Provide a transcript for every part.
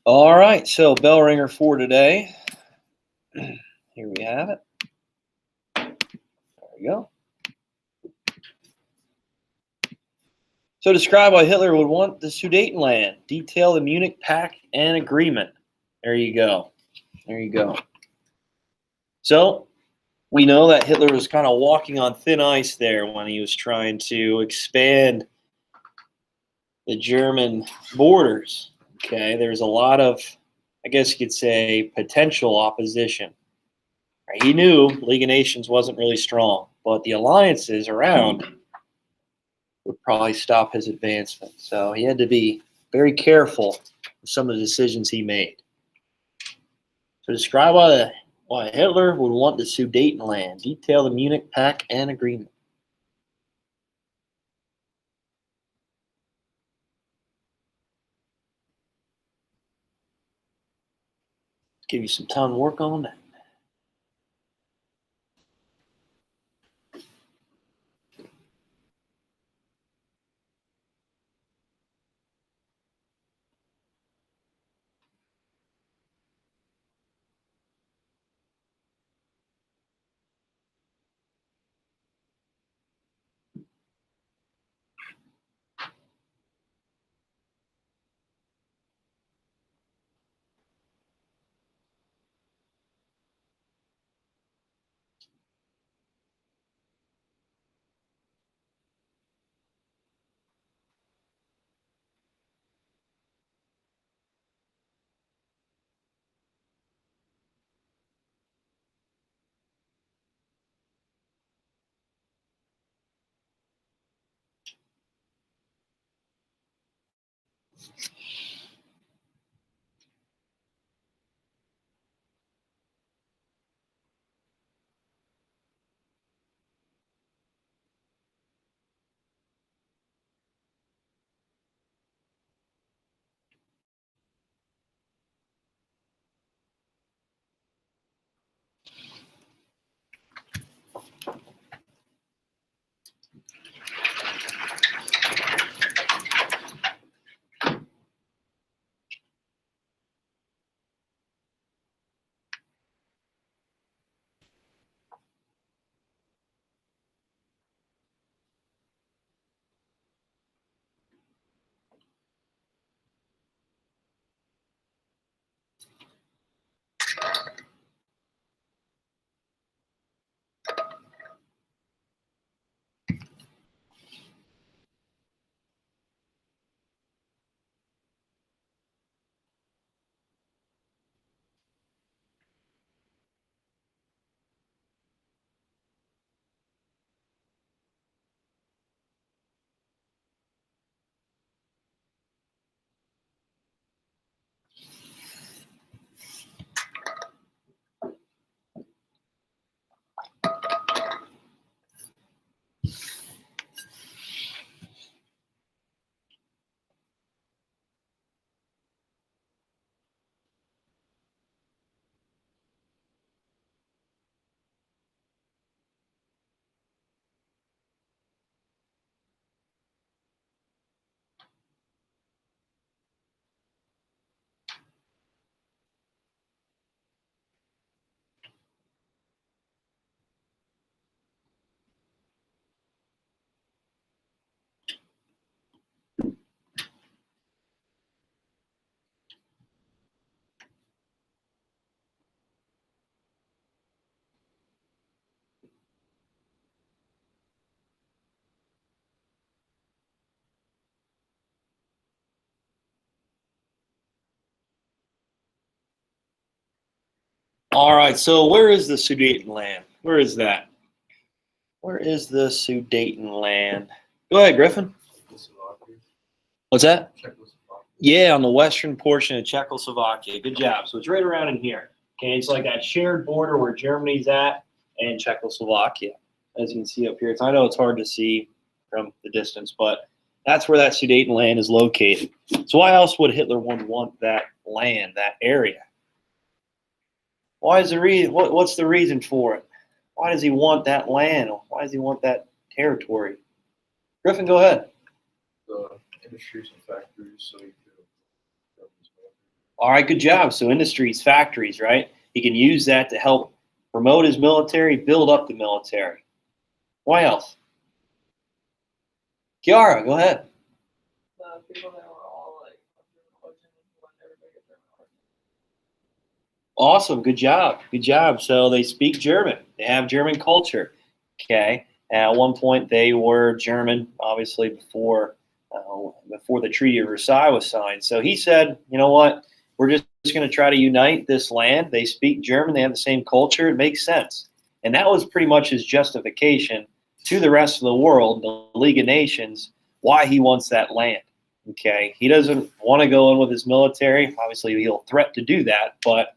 All right, so bell ringer for today. Here we have it. There we go. So describe why Hitler would want the Sudetenland. Detail the Munich Pact and Agreement. There you go. There you go. So we know that Hitler was kind of walking on thin ice there when he was trying to expand the German borders. Okay, there's a lot of, I guess you could say, potential opposition. He knew League of Nations wasn't really strong, but the alliances around would probably stop his advancement. So he had to be very careful with some of the decisions he made. So describe why Hitler would want the Sudetenland. Detail the Munich Pact and Agreement. Give you some time to work on that. All right, so where is the Sudetenland? Where is that? Where is the Sudetenland? Go ahead, Griffin. What's that? Yeah, on the western portion of Czechoslovakia. Good job. So it's right around in here. Okay, it's like that shared border where Germany's at and Czechoslovakia, as you can see up here. I know it's hard to see from the distance, but that's where that Sudetenland is located. So why else would Hitler want that land, that area? Why is the reason? What's the reason for it? Why does he want that land? Why does he want that territory? Griffin, go ahead. The industries and factories, so you could. All right, good job. So industries, factories, right? He can use that to help promote his military, build up the military. What else? Kiara, go ahead. The people that were all like origin when everybody get German origin. Awesome. Good job. Good job. So they speak German. They have German culture. Okay. At one point, they were German, obviously before the Treaty of Versailles was signed. So he said, you know what? We're just going to try to unite this land. They speak German. They have the same culture. It makes sense. And that was pretty much his justification to the rest of the world, the League of Nations, why he wants that land. Okay. He doesn't want to go in with his military. Obviously, he'll threat to do that, but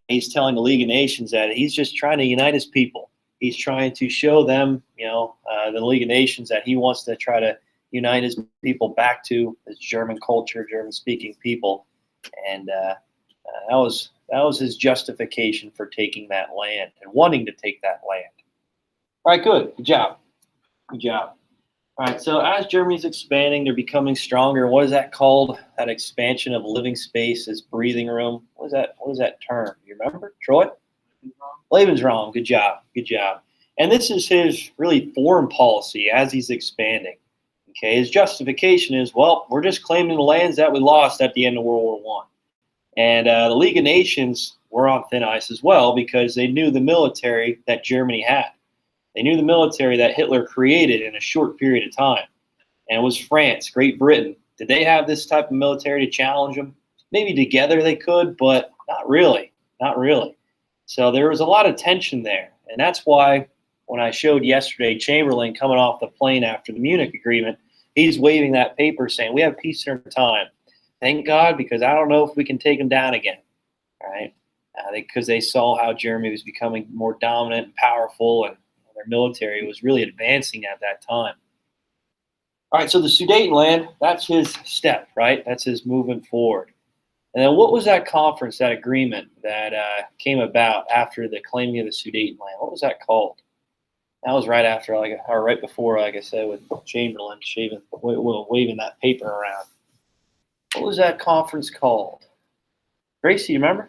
he's telling the League of Nations that he's just trying to unite his people. He's trying to show them, the League of Nations, that he wants to try to unite his people back to his German culture, German-speaking people, and that was his justification for taking that land and wanting to take that land. All right, good job, good job. All right, so as Germany's expanding, they're becoming stronger. What is that called? That expansion of living space is breathing room. What is that term? You remember, Troy? Lebensraum. Good job. Good job. And this is his really foreign policy as he's expanding. Okay, his justification is, well, we're just claiming the lands that we lost at the end of World War One. And the League of Nations were on thin ice as well because they knew the military that Germany had. They knew the military that Hitler created in a short period of time. And it was France, Great Britain. Did they have this type of military to challenge them? Maybe together they could, but not really. Not really. So there was a lot of tension there. And that's why when I showed yesterday Chamberlain coming off the plane after the Munich Agreement, he's waving that paper saying, we have peace in our time. Thank God, because I don't know if we can take them down again. All right? Because they saw how Germany was becoming more dominant and powerful, and their military was really advancing at that time. All right, so the Sudetenland, that's his step, right? That's his movement forward. And then what was that conference, that agreement that came about after the claiming of the Sudetenland? What was that called? That was right after, or right before, like I said, with Chamberlain waving that paper around. What was that conference called? Gracie, you remember?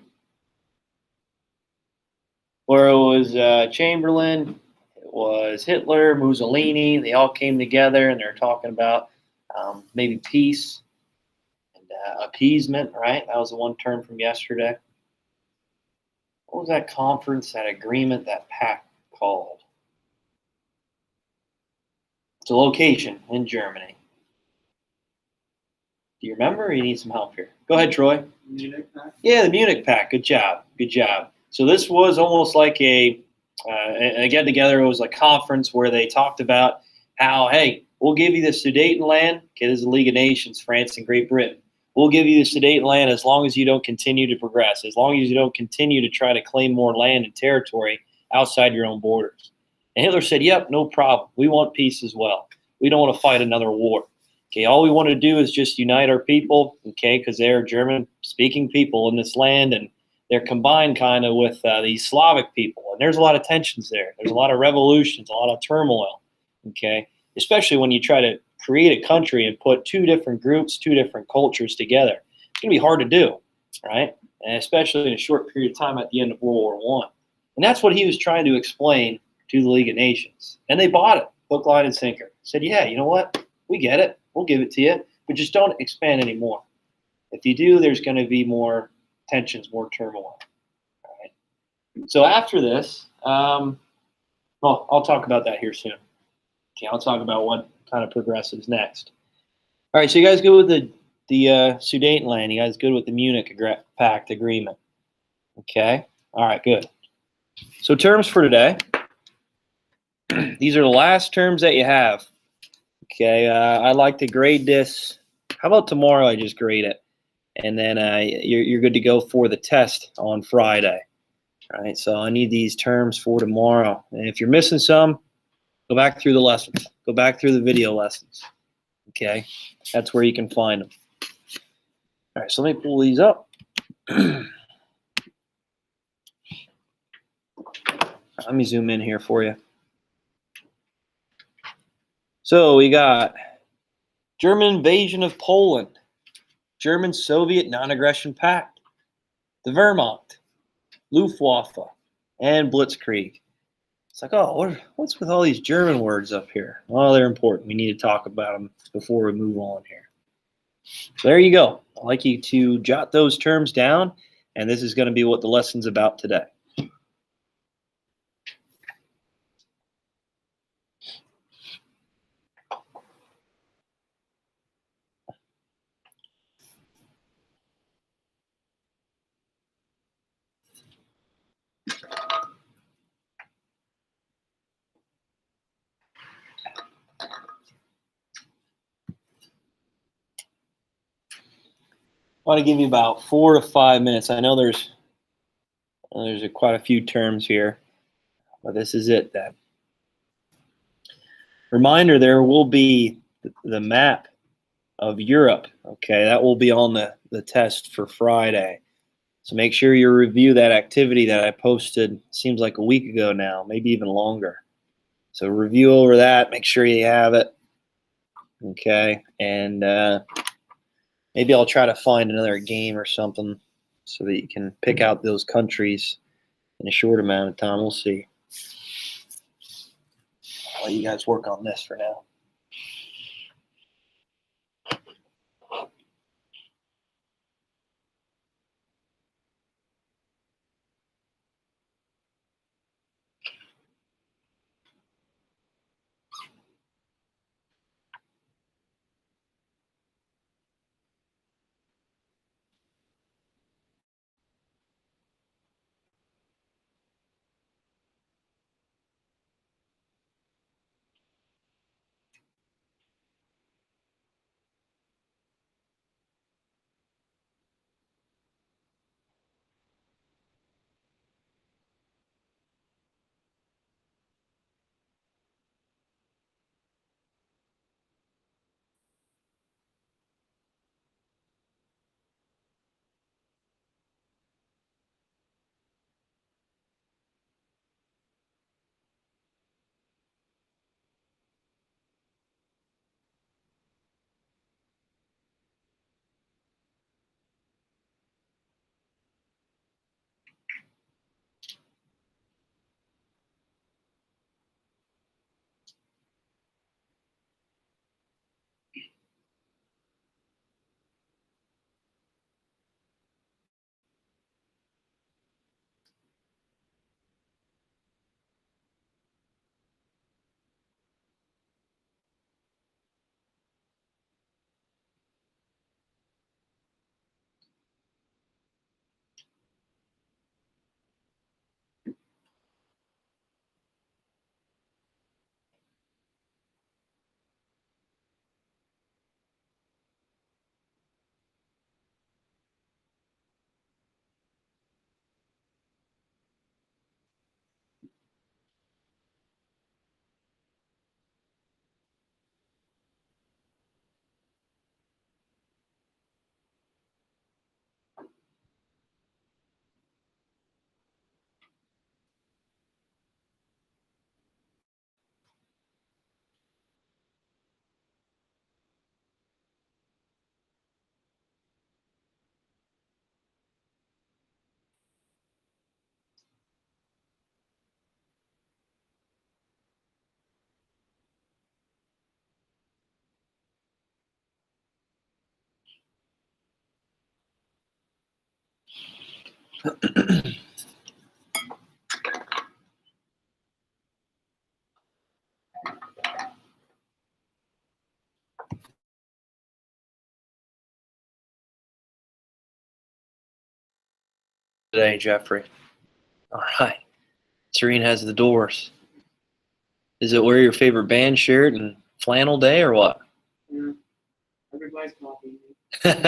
Where it was Chamberlain, it was Hitler, Mussolini. They all came together and they're talking about maybe peace and appeasement, right? That was the one term from yesterday. What was that conference, that agreement, that pact called? It's a location in Germany. Do you remember, or you need some help here? Go ahead, Troy. Munich Pact? Yeah, the Munich Pact. Good job. Good job. So this was almost like a get-together. It was a conference where they talked about how, hey, we'll give you the Sudetenland. Okay, this is the League of Nations, France and Great Britain. We'll give you the Sudetenland as long as you don't continue to progress, as long as you don't continue to try to claim more land and territory outside your own borders. And Hitler said, yep, no problem. We want peace as well. We don't want to fight another war. Okay, all we want to do is just unite our people, okay, because they're German-speaking people in this land, and they're combined kind of with these Slavic people. And there's a lot of tensions there. There's a lot of revolutions, a lot of turmoil, okay, especially when you try to create a country and put two different groups, two different cultures together. It's going to be hard to do, right? And especially in a short period of time at the end of World War I. And that's what he was trying to explain to the League of Nations. And they bought it, hook, line, and sinker. Said, yeah, you know what? We get it. We'll give it to you, but just don't expand anymore. If you do, there's going to be more tensions, more turmoil. All right. So after this, I'll talk about that here soon. Okay, I'll talk about what kind of progresses next. All right, so you guys good with the Sudetenland? You guys good with the Munich Pact agreement? Okay. All right, good. So terms for today. These are the last terms that you have. Okay, I like to grade this. How about tomorrow I just grade it? And then you're good to go for the test on Friday. All right, so I need these terms for tomorrow. And if you're missing some, go back through the lessons. Go back through the video lessons. Okay, that's where you can find them. All right, so let me pull these up. Let me zoom in here for you. So we got German invasion of Poland, German-Soviet non-aggression pact, the Wehrmacht, Luftwaffe, and Blitzkrieg. It's like, oh, what's with all these German words up here? Well, they're important. We need to talk about them before we move on here. So there you go. I'd like you to jot those terms down, and this is going to be what the lesson's about today. I want to give you about 4 to 5 minutes. I know there's quite a few terms here, but this is it then. Reminder, there will be the map of Europe. Okay, that will be on the test for Friday. So make sure you review that activity that I posted, seems like a week ago now, maybe even longer. So review over that, make sure you have it. Okay, and maybe I'll try to find another game or something so that you can pick out those countries in a short amount of time. We'll see. I'll let you guys work on this for now. Today, Jeffrey. All right. Serene has the doors. Is it wear your favorite band shirt and flannel day or what? Yeah. Everybody's copying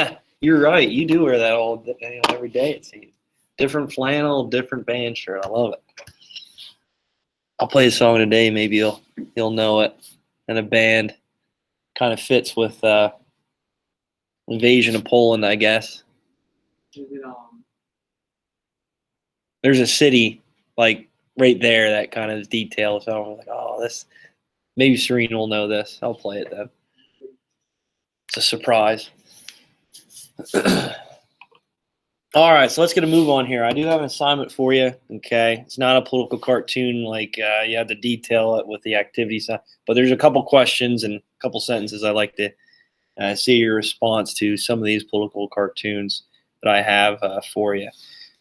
me. You're right. You do wear that all day, every day, it seems. Different flannel, different band shirt. I love it. I'll play a song today. Maybe you'll know it. And a band kind of fits with Invasion of Poland, I guess. Is it, There's a city like right there that kind of is detailed. So I'm like, oh, this. Maybe Serene will know this. I'll play it then. It's a surprise. All right, so let's get a move on here. I do have an assignment for you. Okay, it's not a political cartoon like you have to detail it with the activity side, but there's a couple questions and a couple sentences I like to see your response to some of these political cartoons that I have for you.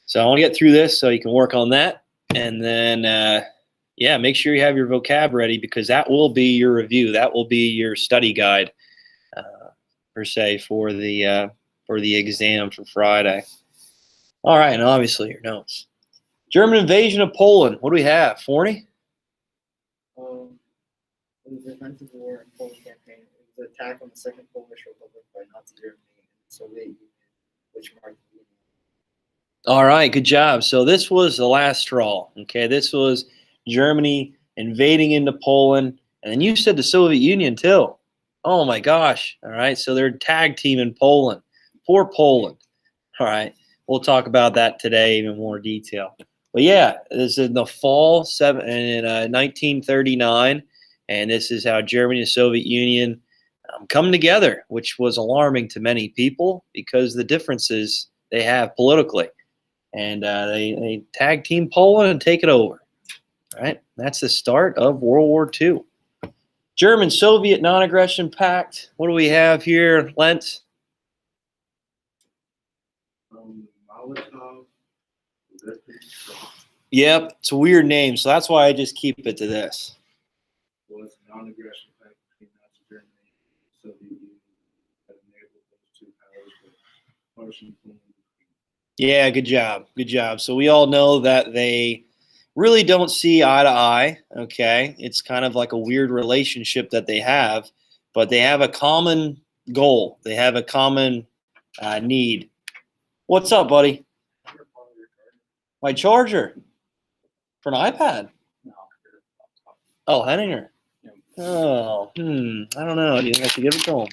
So I want to get through this so you can work on that, and then yeah, make sure you have your vocab ready because that will be your review. That will be your study guide per se for the exam for Friday. All right, and obviously your notes. German invasion of Poland. What do we have? 40? It was the offensive war and Polish campaign. It was an attack on the Second Polish Republic by Nazi Germany and the Soviet Union, which marked the union. All right, good job. So this was the last straw. Okay, this was Germany invading into Poland, and then you said the Soviet Union too. Oh my gosh! All right, so they're tag team in Poland. Poor Poland. All right, we'll talk about that today in more detail. But yeah, this is in the fall in 1939, and this is how Germany and the Soviet Union come together, which was alarming to many people because the differences they have politically. And they tag team Poland and take it over. All right, that's the start of World War II. German-Soviet non-aggression pact. What do we have here, Lentz? Molotov. Yep, it's a weird name, so that's why I just keep it to this. Was a non-aggression pact between Nazi Germany and the Soviet Union that enabled those two powers to partially form. Yeah, good job. Good job. So we all know that they really don't see eye to eye. Okay. It's kind of like a weird relationship that they have, but they have a common goal. They have a common need. What's up, buddy? My charger for an iPad. Oh, Henninger. Oh, I don't know. Do you think I should give it to him?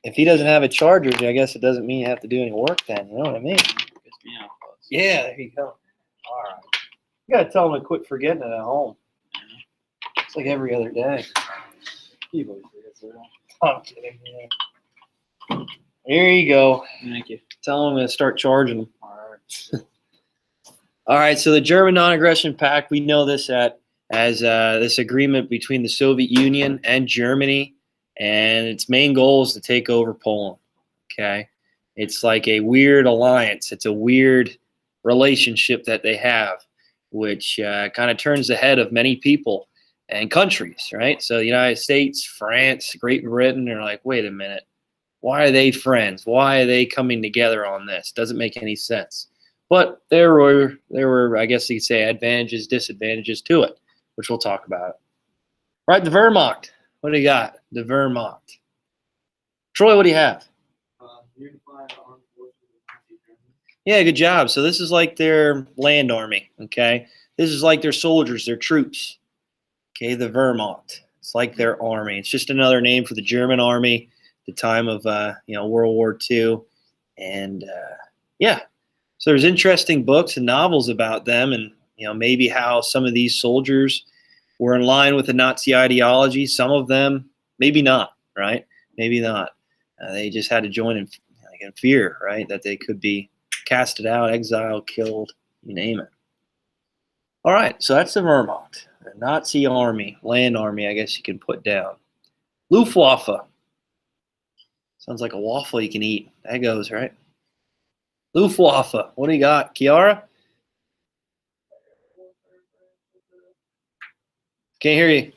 If he doesn't have a charger, I guess it doesn't mean you have to do any work then. You know what I mean? Yeah, there you go. All right. You got to tell him to quit forgetting it at home. It's like every other day. He always forgets it. I'm kidding. Yeah. Here you go. Thank you. Tell him to start charging them. All right. All right, so the German non-aggression pact, we know this as this agreement between the Soviet Union and Germany, and its main goal is to take over Poland. Okay, it's like a weird alliance. It's a weird relationship that they have, which kind of turns the head of many people and countries, right? So the United States, France, Great Britain are like, wait a minute, why are they friends? Why are they coming together on this? Doesn't make any sense. But there were, I guess you could say, advantages, disadvantages to it, which we'll talk about. Right, the Wehrmacht. What do you got? The Wehrmacht. Troy, what do you have? Unified armed forces of Nazi Germany. Yeah, good job. So this is like their land army, okay? This is like their soldiers, their troops. Okay, the Wehrmacht. It's like their army. It's just another name for the German army at the time of World War II. And yeah. So there's interesting books and novels about them and maybe how some of these soldiers were in line with the Nazi ideology. Some of them, maybe not, right? Maybe not. They just had to join in fear, right? That they could be casted out, exiled, killed, you name it. All right, so that's the Wehrmacht, the Nazi army, land army, I guess you can put down. Luftwaffe. Sounds like a waffle you can eat. That goes, right? Luftwaffe. What do you got, Kiara? Can't hear you.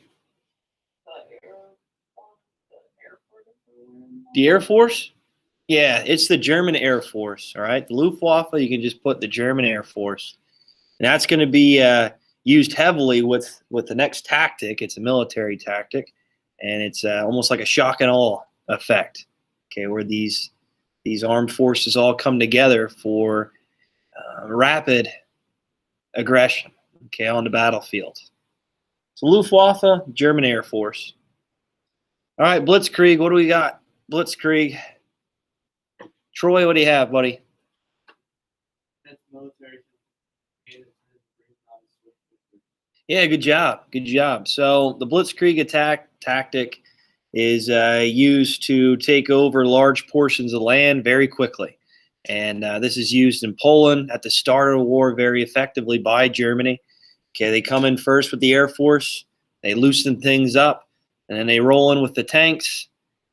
The Air Force? Yeah, it's the German Air Force, all right? The Luftwaffe, you can just put the German Air Force. And that's going to be used heavily with the next tactic. It's a military tactic, and it's almost like a shock and awe effect, okay, where these armed forces all come together for rapid aggression, okay, on the battlefield. So Luftwaffe, German Air Force. All right, Blitzkrieg, what do we got? Blitzkrieg. Troy, what do you have, buddy? That's military. Yeah, good job. Good job. So the Blitzkrieg attack tactic is used to take over large portions of land very quickly. And this is used in Poland at the start of the war very effectively by Germany. Okay, they come in first with the Air Force, they loosen things up, and then they roll in with the tanks,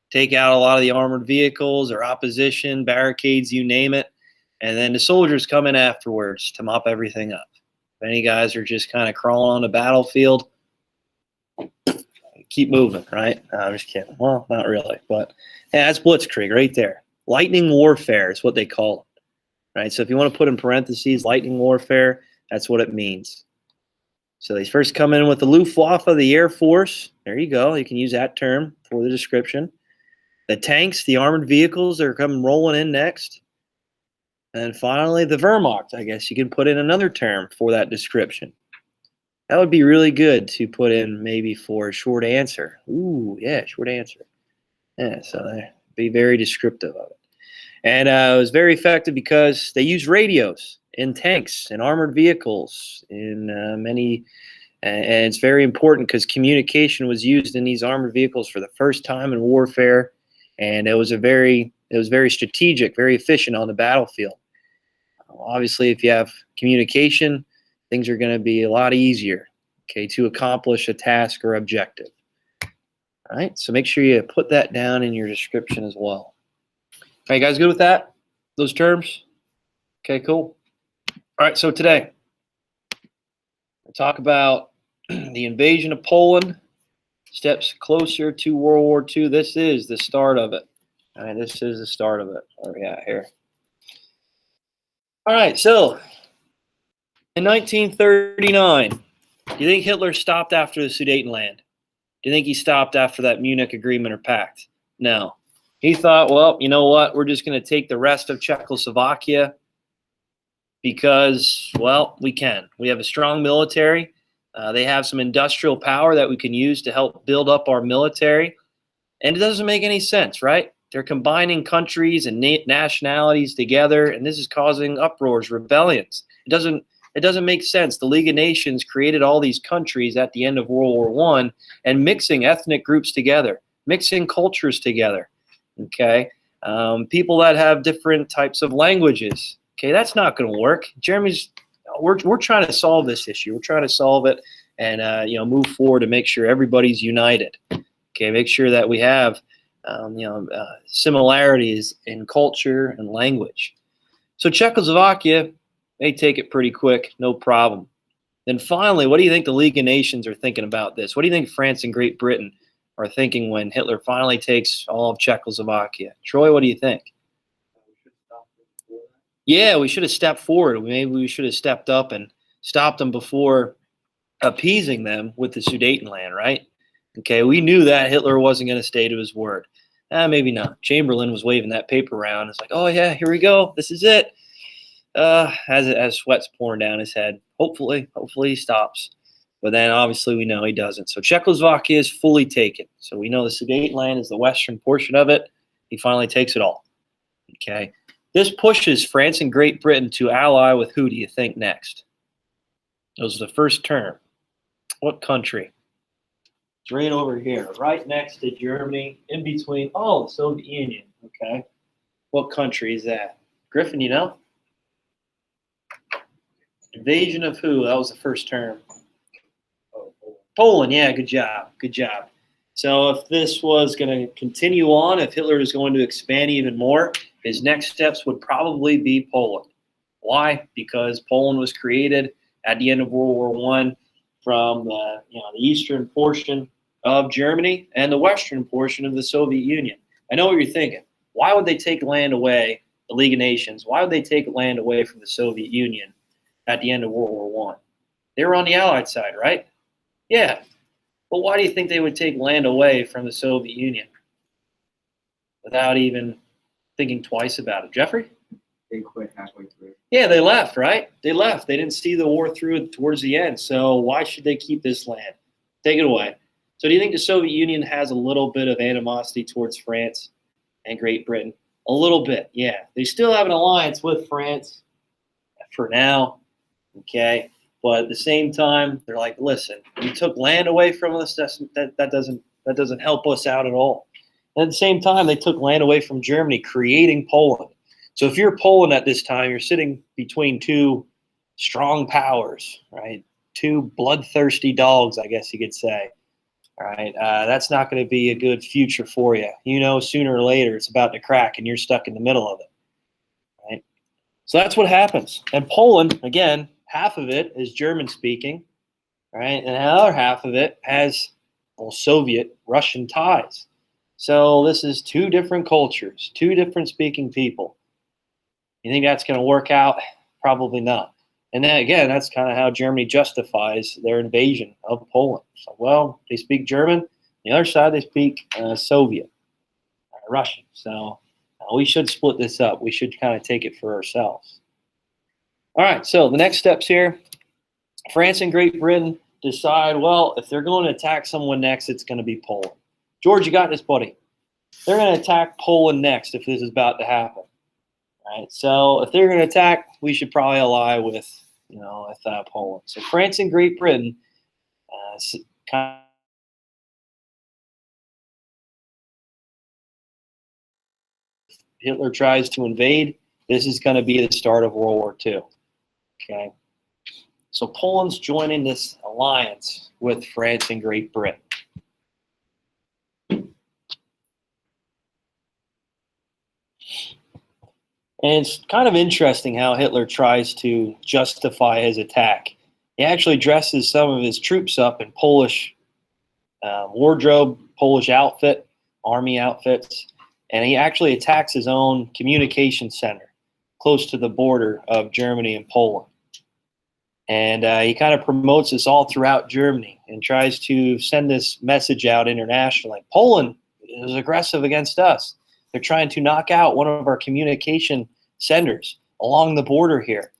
take out a lot of the armored vehicles or opposition, barricades, you name it. And then the soldiers come in afterwards to mop everything up. If any guys are just kind of crawling on the battlefield, keep moving, right? No, I'm just kidding. Well, not really, but yeah, that's Blitzkrieg right there. Lightning warfare is what they call it, right? So if you want to put in parentheses, lightning warfare, that's what it means. So they first come in with the Luftwaffe, the Air Force. There you go. You can use that term for the description. The tanks, the armored vehicles, are coming rolling in next. And finally, the Wehrmacht. I guess you can put in another term for that description. That would be really good to put in maybe for a short answer. Ooh, yeah, short answer. Yeah, so be very descriptive of it. And it was very effective because they used radios in tanks and armored vehicles in many, and it's very important because communication was used in these armored vehicles for the first time in warfare, and it was very strategic, very efficient on the battlefield. Obviously, if you have communication, things are going to be a lot easier, okay, to accomplish a task or objective. All right, so make sure you put that down in your description as well. Are you guys good with that? Those terms? Okay, cool. All right, so today, we'll talk about the invasion of Poland, steps closer to World War II. This is the start of it. All right, this is the start of it. Where are we at here? All right, so in 1939, do you think Hitler stopped after the Sudetenland? Do you think he stopped after that Munich Agreement or Pact? No. He thought, well, you know what? We're just going to take the rest of Czechoslovakia because, well, we can. We have a strong military. They have some industrial power that we can use to help build up our military. And it doesn't make any sense, right? They're combining countries and nationalities together, and this is causing uproars, rebellions. It doesn't make sense. The League of Nations created all these countries at the end of World War I and mixing ethnic groups together, mixing cultures together. Okay, people that have different types of languages. Okay, that's not going to work. We're trying to solve this issue. We're trying to solve it and move forward to make sure everybody's united. Okay, make sure that we have similarities in culture and language. So Czechoslovakia, they take it pretty quick, no problem. Then finally, what do you think the League of Nations are thinking about this? What do you think France and Great Britain are thinking when Hitler finally takes all of Czechoslovakia? Troy, what do you think? Yeah, we should have stepped forward. Maybe we should have stepped up and stopped them before appeasing them with the Sudetenland, right? Okay, we knew that Hitler wasn't going to stay to his word. Maybe not. Chamberlain was waving that paper around. It's like, oh yeah, here we go. This is it. As sweat's pouring down his head. Hopefully he stops. But then obviously we know he doesn't. So Czechoslovakia is fully taken. So we know the Sudetenland is the western portion of it. He finally takes it all. Okay. This pushes France and Great Britain to ally with who do you think next? That was the first term. What country? It's right over here, right next to Germany, in between, the Soviet Union. Okay. What country is that? Griffin, you know? Invasion of who? That was the first term. Poland, yeah, good job. Good job. So if this was going to continue on, if Hitler is going to expand even more, his next steps would probably be Poland. Why? Because Poland was created at the end of World War I from the eastern portion of Germany and the western portion of the Soviet Union. I know what you're thinking. Why would they take land away, the League of Nations? Why would they take land away from the Soviet Union at the end of World War I? They were on the Allied side, right? Yeah. But why do you think they would take land away from the Soviet Union without even thinking twice about it? Jeffrey? They quit halfway through. Yeah, they left, right? They left. They didn't see the war through towards the end. So why should they keep this land? Take it away. So do you think the Soviet Union has a little bit of animosity towards France and Great Britain? A little bit, yeah. They still have an alliance with France for now, okay? But at the same time, they're like, listen, you took land away from us. That doesn't help us out at all. And at the same time, they took land away from Germany, creating Poland. So if you're Poland at this time, you're sitting between two strong powers, right? Two bloodthirsty dogs, I guess you could say. All right, that's not going to be a good future for you. You know, sooner or later it's about to crack, and you're stuck in the middle of it, right? So that's what happens. And Poland, again, half of it is German speaking, right? And the other half of it has, well, Soviet Russian ties. So this is two different cultures, two different speaking people. You think that's going to work out? Probably not. And then again, that's kind of how Germany justifies their invasion of Poland. So, well, they speak German. On the other side, they speak Soviet, Russian. So we should split this up. We should kind of take it for ourselves. All right, so the next steps here. France and Great Britain decide, well, if they're going to attack someone next, it's going to be Poland. George, you got this, buddy. They're going to attack Poland next if this is about to happen. Right, so if they're going to attack, we should probably ally with, with Poland. So France and Great Britain, Hitler tries to invade. This is going to be the start of World War II. Okay, so Poland's joining this alliance with France and Great Britain. And it's kind of interesting how Hitler tries to justify his attack. He actually dresses some of his troops up in Polish wardrobe, Polish outfit, army outfits, and he actually attacks his own communication center close to the border of Germany and Poland. And he kind of promotes this all throughout Germany and tries to send this message out internationally. Poland is aggressive against us. They're trying to knock out one of our communication centers along the border here.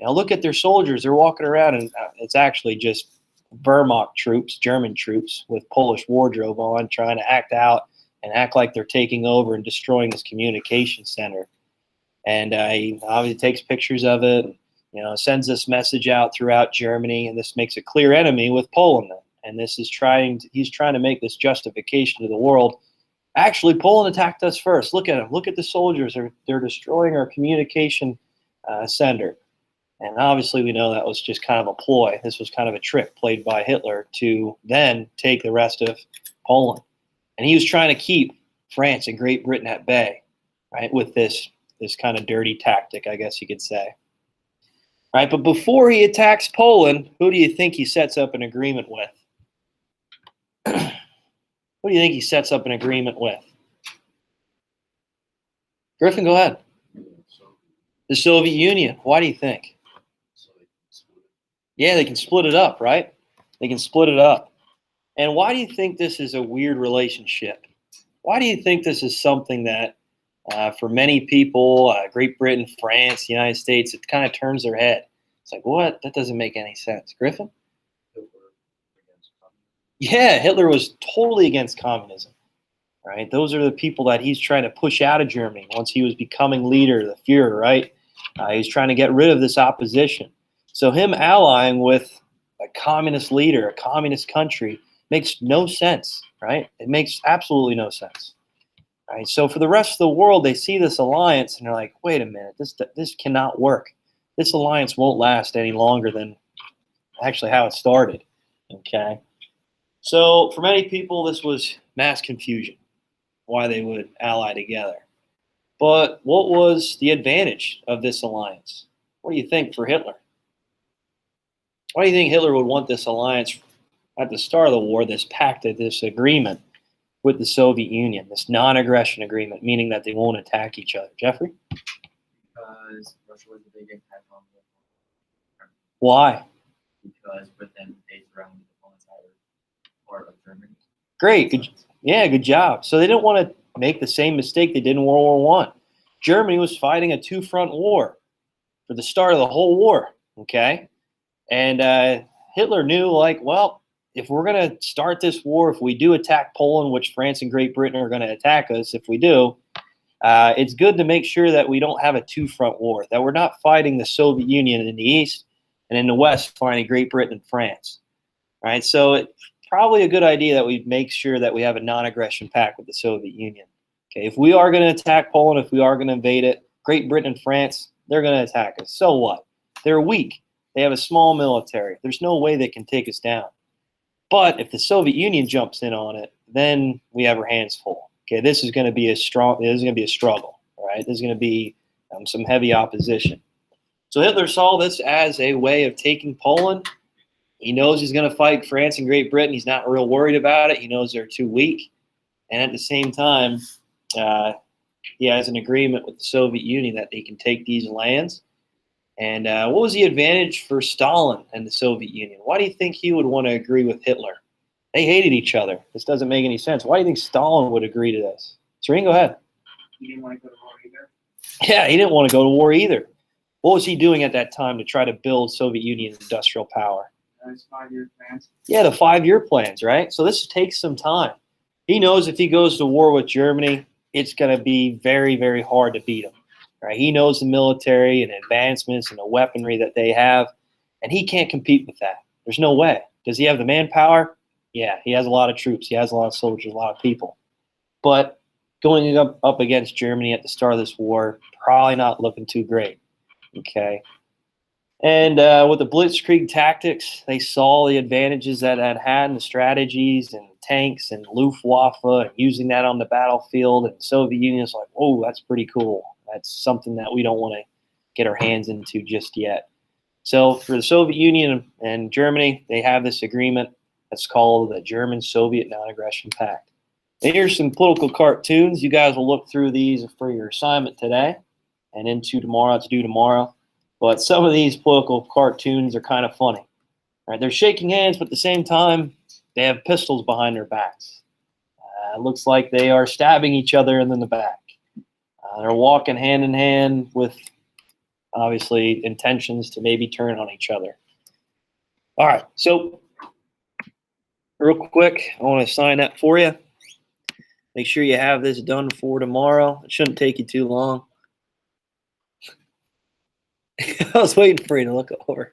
Now look at their soldiers. They're walking around, and it's actually just Wehrmacht troops, German troops with Polish wardrobe on, trying to act out and act like they're taking over and destroying this communication center. And he obviously takes pictures of it, sends this message out throughout Germany, and this makes a clear enemy with Poland. And this is he's trying to make this justification to the world. Actually, Poland attacked us first. Look at them. Look at the soldiers. They're destroying our communication center. And obviously, we know that was just kind of a ploy. This was kind of a trick played by Hitler to then take the rest of Poland. And he was trying to keep France and Great Britain at bay, right, with this kind of dirty tactic, I guess you could say. Right, but before he attacks Poland, who do you think he sets up an agreement with? Who do you think he sets up an agreement with? Griffin, go ahead. The Soviet Union. Why do you think? Yeah, they can split it up, right? They can split it up. And why do you think this is a weird relationship? Why do you think this is something that, for many people, Great Britain, France, the United States, it kind of turns their head? It's like, what? That doesn't make any sense. Griffin? Yeah, Hitler was totally against communism, right? Those are the people that he's trying to push out of Germany once he was becoming leader, the Führer, right? He's trying to get rid of this opposition. So him allying with a communist leader, a communist country, makes no sense, right? It makes absolutely no sense. Right? So for the rest of the world, they see this alliance and they're like, wait a minute, this cannot work. This alliance won't last any longer than actually how it started, okay? So for many people, this was mass confusion, why they would ally together. But what was the advantage of this alliance? What do you think for Hitler? Why do you think Hitler would want this alliance at the start of the war, this pact, this agreement with the Soviet Union, this non-aggression agreement, meaning that they won't attack each other? Jeffrey? Because Russia was a big impact on the war. Why? Because Britain is around the entire part of Germany. Great. Good job. So they didn't want to make the same mistake they did in World War I. Germany was fighting a two-front war for the start of the whole war, okay? And Hitler knew, like, well, if we're going to start this war, if we do attack Poland, which France and Great Britain are going to attack us if we do, it's good to make sure that we don't have a two-front war, that we're not fighting the Soviet Union in the east and in the west fighting Great Britain and France. Right? So it's probably a good idea that we make sure that we have a non-aggression pact with the Soviet Union. Okay, if we are going to attack Poland, if we are going to invade it, Great Britain and France, they're going to attack us. So what? They're weak. They have a small military. There's no way they can take us down. But if the Soviet Union jumps in on it, then we have our hands full. Okay, this is going to be a struggle, right? There's going to be some heavy opposition. So Hitler saw this as a way of taking Poland. He knows he's going to fight France and Great Britain. He's not real worried about it. He knows they're too weak. And at the same time, he has an agreement with the Soviet Union that they can take these lands. And what was the advantage for Stalin and the Soviet Union? Why do you think he would want to agree with Hitler? They hated each other. This doesn't make any sense. Why do you think Stalin would agree to this? Serene, go ahead. He didn't want to go to war either. Yeah, he didn't want to go to war either. What was he doing at that time to try to build Soviet Union industrial power? His 5-year plans. Yeah, the 5-year plans, right? So this takes some time. He knows if he goes to war with Germany, it's going to be very, very hard to beat him. Right? He knows the military and advancements and the weaponry that they have, and he can't compete with that. There's no way. Does he have the manpower? Yeah, he has a lot of troops. He has a lot of soldiers, a lot of people. But going up against Germany at the start of this war, probably not looking too great. Okay. And with the Blitzkrieg tactics, they saw the advantages that it had in the strategies and tanks and Luftwaffe and using that on the battlefield. And the Soviet Union is like, oh, that's pretty cool. That's something that we don't want to get our hands into just yet. So for the Soviet Union and Germany, they have this agreement that's called the German-Soviet Non-Aggression Pact. And here's some political cartoons. You guys will look through these for your assignment today and into tomorrow. It's due tomorrow. But some of these political cartoons are kind of funny. Right? They're shaking hands, but at the same time, they have pistols behind their backs. It looks like they are stabbing each other in the back. They're walking hand in hand with, obviously, intentions to maybe turn on each other. All right, so real quick, I want to assign that for you. Make sure you have this done for tomorrow. It shouldn't take you too long. I was waiting for you to look over.